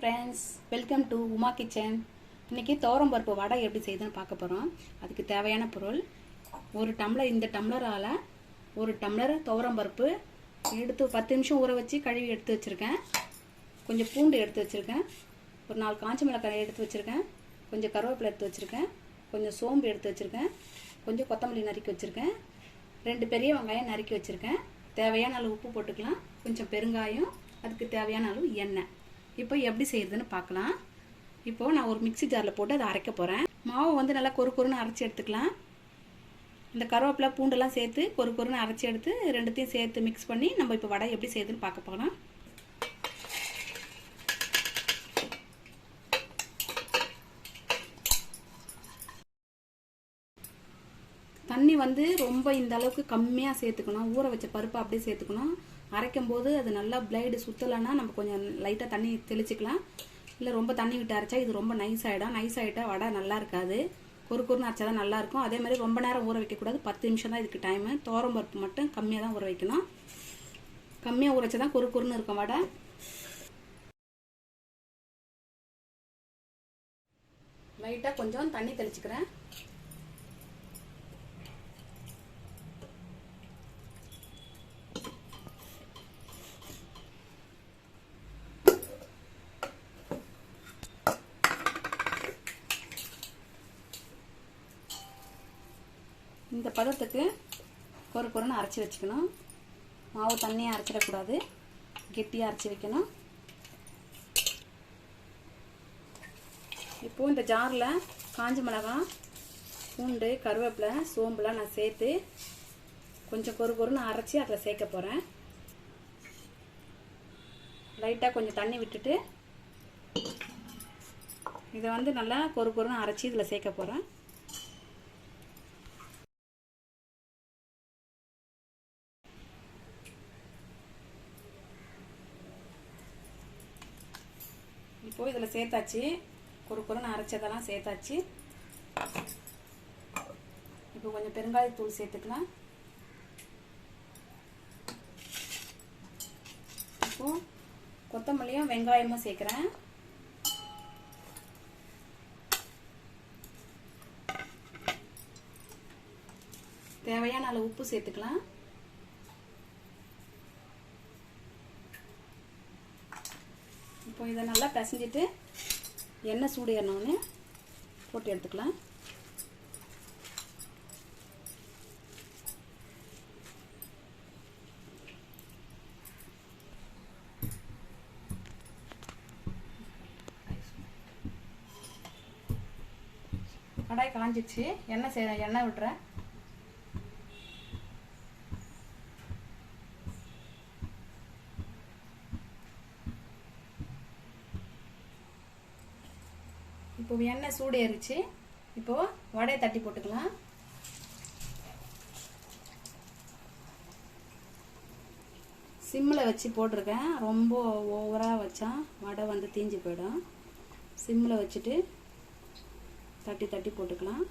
Friends, welcome to Uma kitchen. இன்றைக்கி துவரம்பருப்பு வடை எப்படி செய்யுதுன்னு பார்க்க போகிறோம். அதுக்கு தேவையான பொருள் ஒரு டம்ளர், இந்த டம்ளரால் ஒரு டம்ளர் துவரம்பருப்பு எடுத்து 10 நிமிஷம் ஊற வச்சு கழுவி எடுத்து வச்சுருக்கேன். கொஞ்சம் பூண்டு எடுத்து வச்சுருக்கேன், ஒரு 4 காஞ்ச மிளகாய் எடுத்து வச்சுருக்கேன், கொஞ்சம் கருவேப்பிலை எடுத்து வச்சுருக்கேன், கொஞ்சம் சோம்பு எடுத்து வச்சுருக்கேன், கொஞ்சம் கொத்தமல்லி நறுக்கி வச்சுருக்கேன், 2 பெரிய வெங்காயம் நறுக்கி வச்சுருக்கேன். தேவையான அளவு உப்பு போட்டுக்கலாம், கொஞ்சம் பெருங்காயம், அதுக்கு தேவையான அளவு எண்ணெய். இப்போ எப்படி செய்யறதுன்னு பார்க்கலாம். இப்போ நான் ஒரு மிக்ஸி ஜாரில் போட்டு அதை அரைக்க போகிறேன். மாவு வந்து நல்லா கொருன்னு அரைச்சி எடுத்துக்கலாம். இந்த கருவேப்பிலை பூண்டெல்லாம் சேர்த்து கொருன்னு அரைச்சி எடுத்து ரெண்டுத்தையும் சேர்த்து மிக்ஸ் பண்ணி நம்ம இப்போ வடை எப்படி செய்யுதுன்னு பார்க்க போகலாம். தண்ணி வந்து ரொம்ப இந்த அளவுக்கு கம்மியாக சேர்த்துக்கணும். ஊற வச்ச பருப்பு அப்படியே சேர்த்துக்கணும். அரைக்கும் போது அது நல்லா பிளேடு சுற்றலைன்னா நம்ம கொஞ்சம் லைட்டாக தண்ணி தெளிச்சிக்கலாம். இல்லை ரொம்ப தண்ணி விட்டு அரைச்சா இது ரொம்ப நைஸ் ஆகிடும். நைஸ் ஆகிட்டா வடை நல்லா இருக்காது. கொருன்னு அரைச்சா தான் நல்லாயிருக்கும். அதே மாதிரி ரொம்ப நேரம் ஊற வைக்கக்கூடாது. 10 நிமிஷம் தான் இதுக்கு டைமு. துவரம்பருப்பு மட்டும் கம்மியாக தான் ஊற வைக்கணும். கம்மியாக ஊற வச்சா தான் கொருன்னு இருக்கும் வடை. லைட்டாக கொஞ்சம் தண்ணி தெளிச்சுக்கிறேன். இந்த பதத்துக்கு கொருன்னு அரைச்சி வச்சுக்கணும். மாவு தண்ணியாக அரைச்சிடக்கூடாது, கெட்டியாக அரைச்சி வைக்கணும். இப்போது இந்த ஜாரில் காஞ்ச மிளகாய், பூண்டு, கருவேப்பிலை, சோம்புலாம் நான் சேர்த்து கொஞ்சம் கொருன்னு அரைச்சி அதில் சேர்க்க போகிறேன். லைட்டாக கொஞ்சம் தண்ணி விட்டுட்டு இதை வந்து நல்லா கொருன்னு அரைச்சி இதில் சேர்க்க போகிறேன். இப்போ இதில் சேர்த்தாச்சு, கொருன்னு அரைச்சதெல்லாம் சேர்த்தாச்சு. இப்போ கொஞ்சம் பெருங்காயத்தூள் சேர்த்துக்கலாம். இப்போ கொத்தமல்லியும் வெங்காயமும் சேர்க்குறேன். தேவையான அளவு உப்பு சேர்த்துக்கலாம். இப்போ இதை நல்லா பிசைஞ்சிட்டு எண்ணெய் சூடு ஏறணுன்னு போட்டு எடுத்துக்கலாம். கடாய் காஞ்சிச்சு, எண்ணெய் விட்டுறேன். இப்போ எண்ணெய் சூடு ஏறிச்சு. இப்போ வடையை தட்டி போட்டுக்கலாம். சிம்மில் வச்சு போட்டிருக்கேன். ரொம்ப ஓவராக வச்சா வடை வந்து தீஞ்சு போயிடும். சிம்மில் வச்சுட்டு தட்டி தட்டி போட்டுக்கலாம்.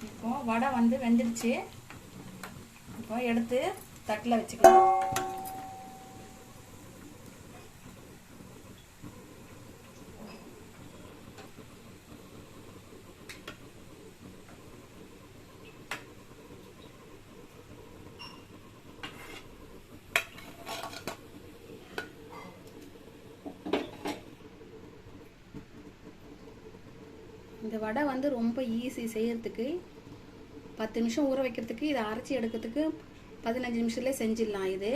இப்போ வடை வந்து வெந்துடுச்சு. இப்போ எடுத்து தட்டில் வச்சுக்கலாம். இந்த வடை வந்து ரொம்ப ஈஸி செய்யறதுக்கு. 10 நிமிஷம் ஊற வைக்கிறதுக்கு, இதை அரைச்சி எடுக்கிறதுக்கு 15 நிமிஷத்துலேயே செஞ்சிடலாம். இது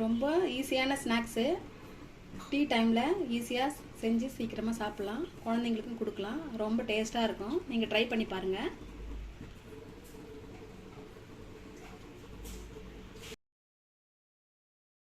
ரொம்ப ஈஸியான ஸ்நாக்ஸு. டீ டைமில் ஈஸியாக செஞ்சு சீக்கிரமாக சாப்பிட்லாம். குழந்தைங்களுக்கும் கொடுக்கலாம். ரொம்ப டேஸ்ட்டாக இருக்கும். நீங்கள் ட்ரை பண்ணி பாருங்கள்.